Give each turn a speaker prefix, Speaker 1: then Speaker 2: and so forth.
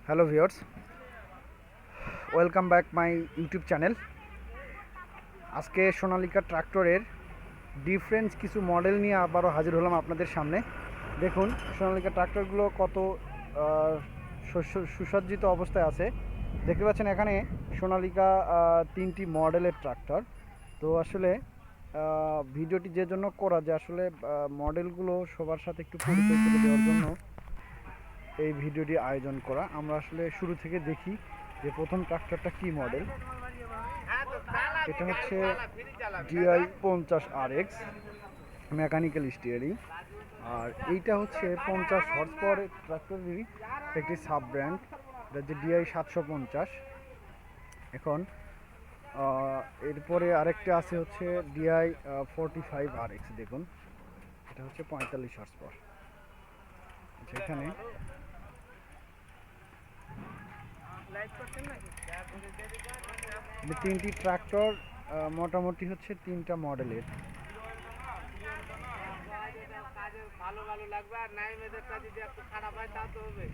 Speaker 1: Hello viewers, welcome back my YouTube channel. আজকে সোনালিকা ট্রাক্টরের difference কিছু মডেল নিয়ে আবারও হাজির হলাম আপনাদের সামনে। দেখুন সোনালিকা ট্রাক্টরগুলো কত সুসজ্জিত অবস্থায় আছে। দেখতে পাচ্ছেন এখানে সোনালিকা তিনটি মডেলের ট্রাক্টর। তো আসলে ভিডিওটি যে জন্য করা, যে আসলে মডেলগুলো সবার সাথে একটু পরিচয় করে দেওয়ার জন্য এই ভিডিওটি আয়োজন করা। আমরা আসলে শুরু থেকে দেখি যে প্রথম ট্রাক্টরটা কি মডেল। এটা হচ্ছে ডিআই 50 RX মেকানিক্যাল স্টিয়ারিং, আর এইটা হচ্ছে 50 হর্স পাওয়ারের ট্রাক্টরেরই একটি সাব ব্র্যান্ড, এটা হচ্ছে ডিআই 750। এখন এরপরে আরেকটা আছে হচ্ছে ডিআই 45 RX। দেখুন এটা হচ্ছে 45 হর্স পাওয়ার। আচ্ছা, এখানে তিনটি ট্রাক্টর মোটামুটি হচ্ছে তিনটা মডেলের। ভালো ভালো লাগবে, আর নাই মেয়েদেরটা যদি একটু খারাপ হয় তা তো হবে।